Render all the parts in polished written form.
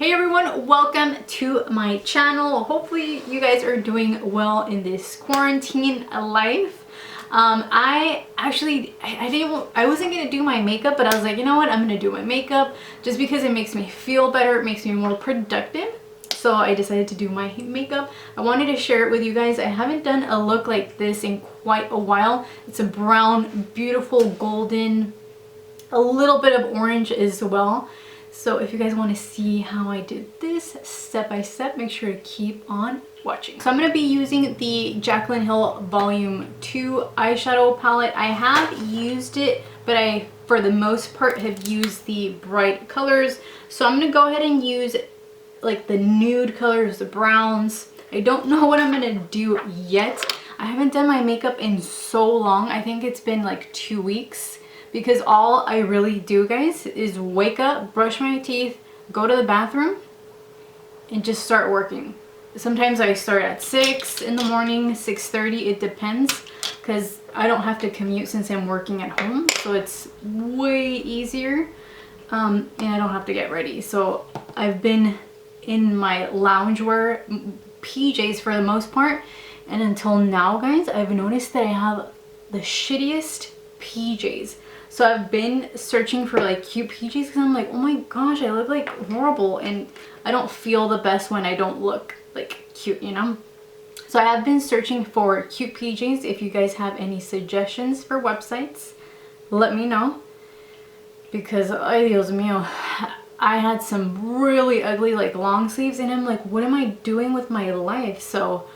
Hey everyone, welcome to my channel. Hopefully you guys are doing well in this quarantine life. I wasn't gonna do my makeup, but I was like, you know what, I'm gonna do my makeup just because it makes me feel better, it makes me more productive. So I decided to do my makeup. I wanted to share it with you guys. I haven't done a look like this in quite a while. It's a brown, beautiful golden, a little bit of orange as well. So if you guys want to see how I did this step by step, make sure to keep on watching. So I'm going to be using the Jaclyn Hill Volume 2 eyeshadow palette. I have used it, but I, for the most part, have used the bright colors. So I'm going to go ahead and use like the nude colors, the browns. I don't know what I'm going to do yet. I haven't done my makeup in so long. I think it's been like 2 weeks. Because all I really do, guys, is wake up, brush my teeth, go to the bathroom, and just start working. Sometimes I start at 6 in the morning, 6:30, it depends. Because I don't have to commute since I'm working at home. So it's way easier. And I don't have to get ready. So I've been in my loungewear PJs for the most part. And until now, guys, I've noticed that I have the shittiest PJs. So I've been searching for like cute PJs because I'm like, oh my gosh, I look like horrible and I don't feel the best when I don't look like cute, you know? So I have been searching for cute PJs. If you guys have any suggestions for websites, let me know. Because, ay Dios mío, I had some really ugly like long sleeves and I'm like, what am I doing with my life? So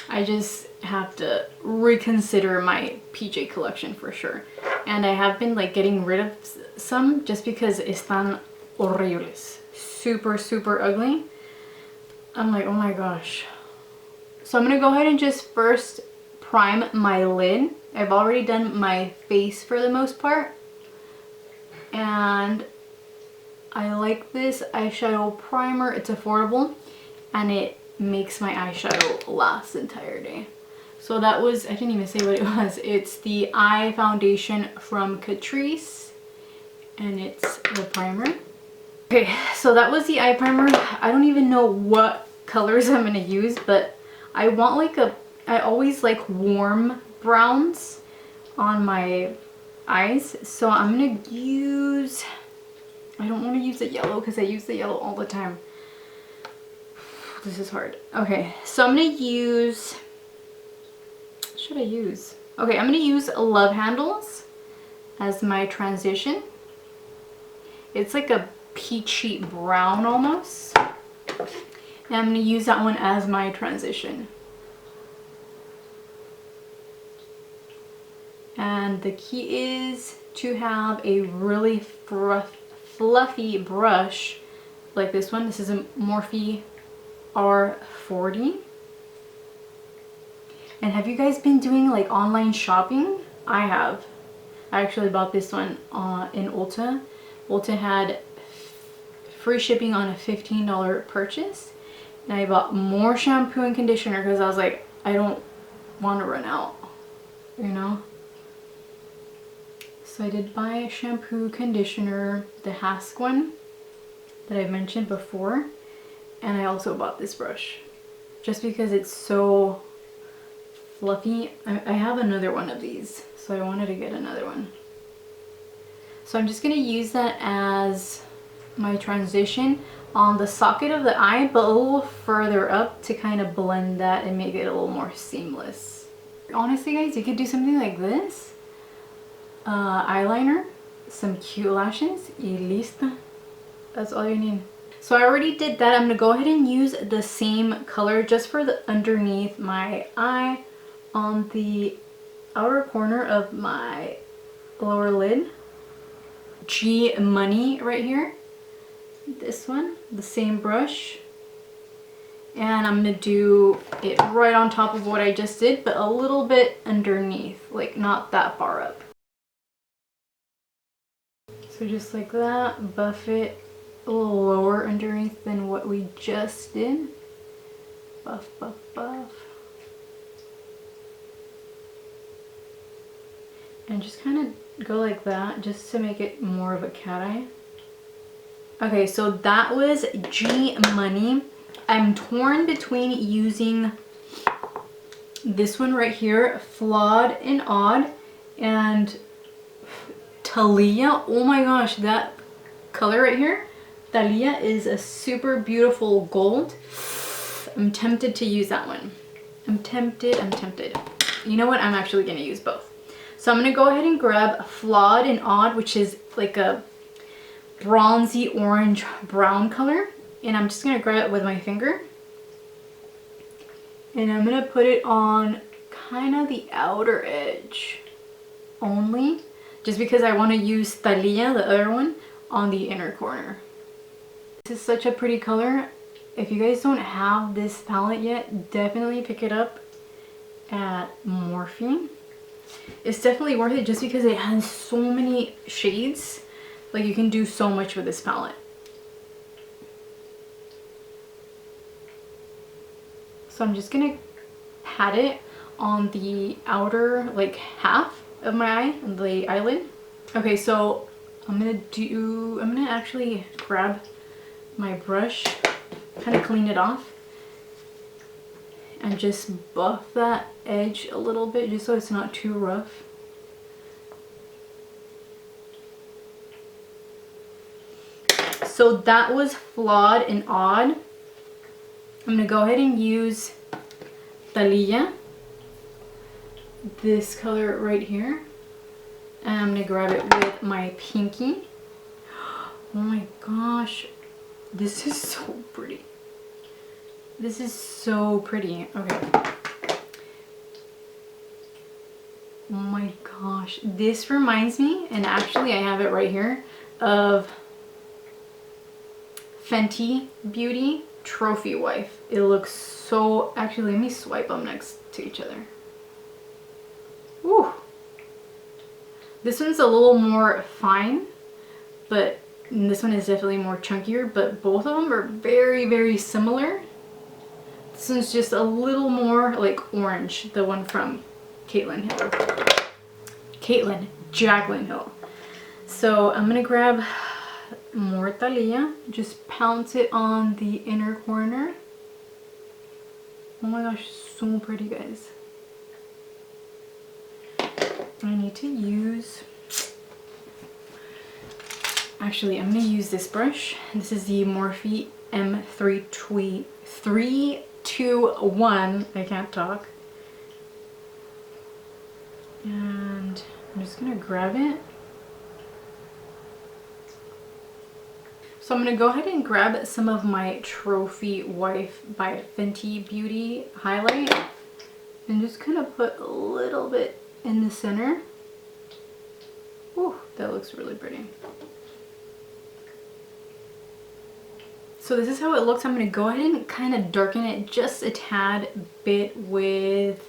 I just have to reconsider my PJ collection for sure. And I have been like getting rid of some just because están horribles. Super, super ugly. I'm like, oh my gosh. So I'm going to go ahead and just first prime my lid. I've already done my face for the most part. And I like this eyeshadow primer. It's affordable and it makes my eyeshadow last the entire day. So that was, I didn't even say what it was. It's the eye foundation from Catrice and it's the primer. Okay, so that was the eye primer. I don't even know what colors I'm going to use, but I want like I always like warm browns on my eyes. So I'm going to use, I don't want to use the yellow because I use the yellow all the time. This is hard. Okay, so I'm going to use, what should I use? Okay, I'm going to use Love Handles as my transition. It's like a peachy brown almost. And I'm going to use that one as my transition. And the key is to have a really fluffy brush like this one. This is a Morphe R40. And have you guys been doing like online shopping? I have. I actually bought this one in Ulta. Ulta had free shipping on a $15 purchase. And I bought more shampoo and conditioner because I was like, I don't want to run out, you know? So I did buy shampoo, conditioner, the Hask one that I mentioned before. And I also bought this brush just because it's so fluffy. I have another one of these, so I wanted to get another one. So I'm just going to use that as my transition on the socket of the eye, but a little further up to kind of blend that and make it a little more seamless. Honestly, guys, you could do something like this. Eyeliner, some cute lashes, y listo. That's all you need. So I already did that. I'm going to go ahead and use the same color just for the underneath my eye on the outer corner of my lower lid. G Money right here. This one, the same brush. And I'm going to do it right on top of what I just did, but a little bit underneath, like not that far up. So just like that, buff it a little lower underneath than what we just did. Buff, buff, buff. And just kind of go like that just to make it more of a cat eye. Okay, so that was G Money. I'm torn between using this one right here, Flawed and Odd, and Talia. Oh my gosh, that color right here, Talia, is a super beautiful gold. I'm tempted to use that one. I'm tempted. You know what? I'm actually going to use both. So I'm going to go ahead and grab Flawed and Odd, which is like a bronzy orange brown color, and I'm just going to grab it with my finger, and I'm going to put it on kind of the outer edge only, just because I want to use Thalia, the other one, on the inner corner. This is such a pretty color. If you guys don't have this palette yet, definitely pick it up at Morphe. It's definitely worth it just because it has so many shades. Like, you can do so much with this palette. So I'm just gonna pat it on the outer like half of my eye, and the eyelid. Okay, so I'm gonna actually grab my brush, kind of clean it off, and just buff that edge a little bit just so it's not too rough. So that was Flawed and Odd. I'm gonna go ahead and use Thalia, this color right here, and I'm gonna grab it with my pinky. Oh my gosh, this is so pretty. This is so pretty. Okay. Oh my gosh, this reminds me, and actually I have it right here, of Fenty Beauty Trophy Wife. It looks so... Actually, let me swipe them next to each other. Woo! This one's a little more fine, but this one is definitely more chunkier, but both of them are very, very similar. This one's just a little more like orange, the one from Jaclyn Hill. So I'm gonna grab more Thalia, just pounce it on the inner corner. Oh my gosh, so pretty, guys. I need to use, actually I'm going to use this brush. This is the Morphe M321. I can't talk. And I'm just going to grab it. So I'm going to go ahead and grab some of my Trophy Wife by Fenty Beauty highlight and just kind of put a little bit in the center. Ooh, that looks really pretty. So this is how it looks. I'm going to go ahead and kind of darken it just a tad bit with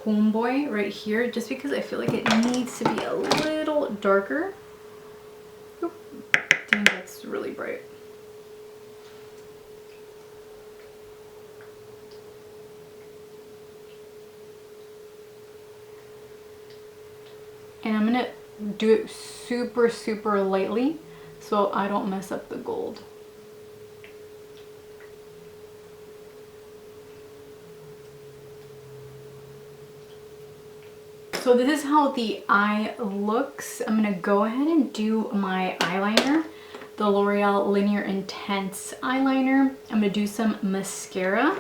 Homeboy right here, just because I feel like it needs to be a little darker. Ooh, dang, that's really bright. And I'm gonna do it super, super lightly so I don't mess up the gold. So this is how the eye looks. I'm gonna go ahead and do my eyeliner, the L'Oreal Linear Intense eyeliner. I'm gonna do some mascara,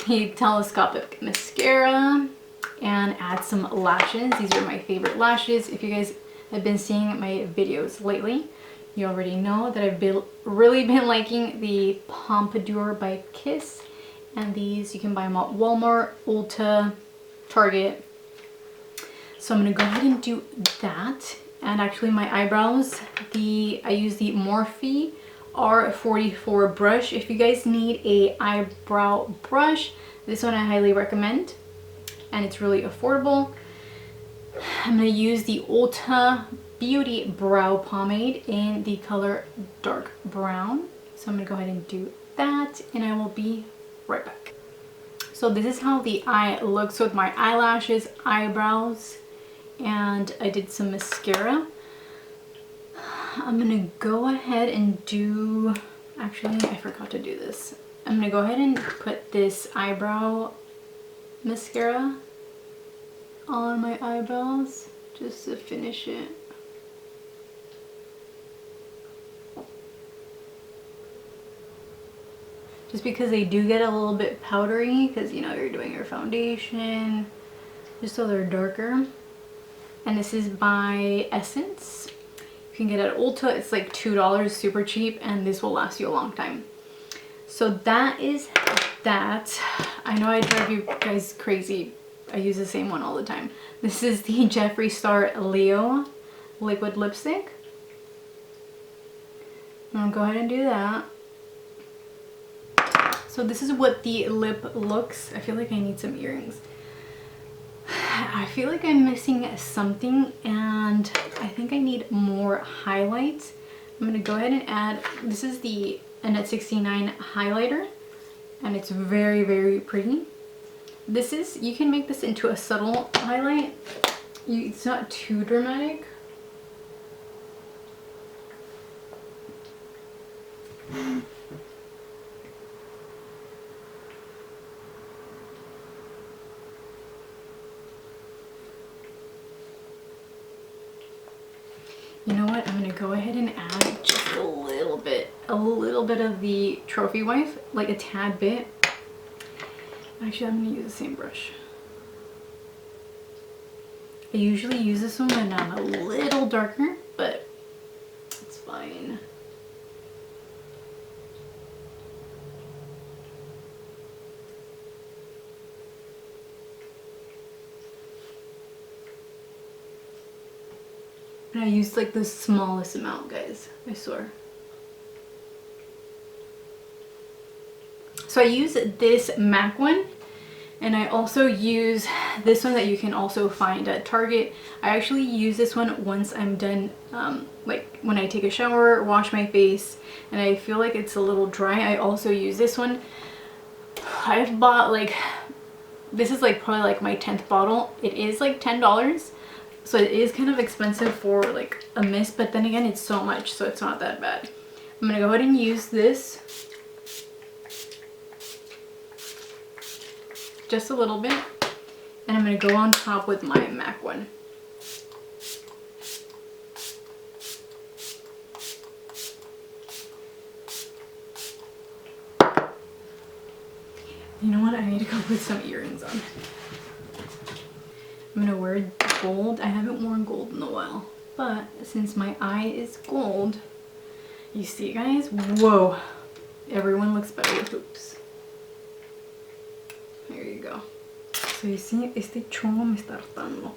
the telescopic mascara, and add some lashes. These are my favorite lashes. If you guys have been seeing my videos lately, you already know that I've really been liking the Pompadour by Kiss, and these you can buy them at Walmart, Ulta, Target. So I'm gonna go ahead and do that. And actually my eyebrows, I use the Morphe R44 brush. If you guys need a eyebrow brush, this one I highly recommend, and it's really affordable. I'm gonna use the Ulta Beauty Brow Pomade in the color dark brown. So I'm gonna go ahead and do that, and I will be right back. So this is how the eye looks with my eyelashes, eyebrows, and I did some mascara. I'm gonna go ahead and do, actually I forgot to do this. I'm gonna go ahead and put this eyebrow mascara on my eyebrows just to finish it. Just because they do get a little bit powdery because, you know, you're doing your foundation, just so they're darker. And this is by Essence. You can get it at Ulta. It's like $2, super cheap, and this will last you a long time. So that is that. I know I drive you guys crazy. I use the same one all the time. This is the Jeffree Star Leo liquid lipstick. I'm gonna go ahead and do that. So this is what the lip looks. I feel like I need some earrings. I feel like I'm missing something, and I think I need more highlights. I'm gonna go ahead and add, this is the Annette 69 highlighter, and it's very, very pretty. This is, you can make this into a subtle highlight. It's not too dramatic. You know what? I'm gonna go ahead and add just a little bit of the trophy wife, like a tad bit. Actually, I'm gonna use the same brush. I usually use this one when I'm a little darker, but it's fine. And I used like the smallest amount, guys, I swear. So I use this MAC one, and I also use this one that you can also find at Target. I actually use this one once I'm done, like when I take a shower, wash my face, and I feel like it's a little dry. I also use this one. I've bought like, this is like probably like my 10th bottle. It is like $10. So it is kind of expensive for like a mist, but then again, it's so much, so it's not that bad. I'm gonna go ahead and use this. Just a little bit. And I'm gonna go on top with my MAC one. You know what? I need to go put some earrings on. I'm gonna wear gold. I haven't worn gold in a while, but since my eye is gold, you see, guys, whoa, everyone looks better with hoops. There you go. So you see, este chongo me está hartando.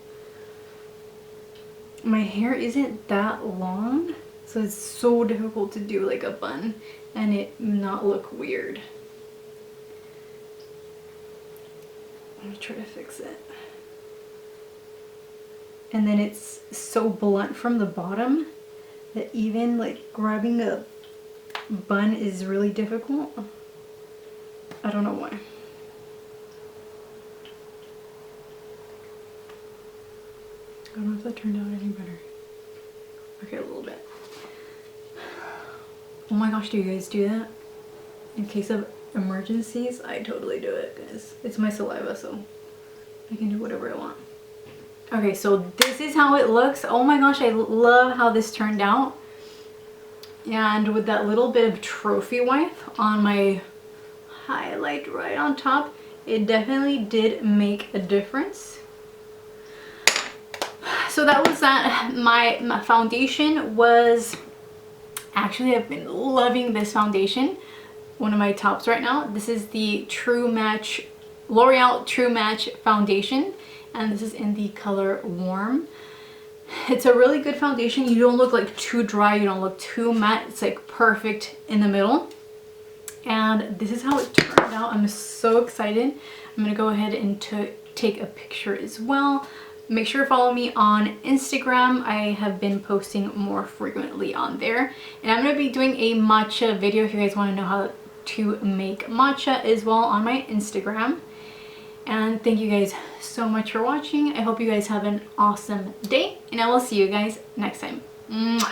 My hair isn't that long, so it's so difficult to do like a bun and it not look weird. Let me try to fix it. And then it's so blunt from the bottom that even like grabbing a bun is really difficult. I don't know why. I don't know if that turned out any better. Okay, a little bit. Oh my gosh, do you guys do that? In case of emergencies, I totally do it, guys. It's my saliva, so I can do whatever I want. Okay, so this is how it looks. Oh my gosh, I love how this turned out. And with that little bit of trophy wife on my highlight right on top, it definitely did make a difference. So that was that. My foundation was, actually I've been loving this foundation. One of my tops right now. This is the True Match, L'Oreal True Match foundation. And this is in the color Warm. It's a really good foundation. You don't look like too dry, you don't look too matte. It's like perfect in the middle. And this is how it turned out. I'm so excited. I'm gonna go ahead and take a picture as well. Make sure to follow me on Instagram. I have been posting more frequently on there. And I'm gonna be doing a matcha video if you guys wanna know how to make matcha as well on my Instagram. And thank you guys so much for watching. I hope you guys have an awesome day, and I will see you guys next time. Mwah.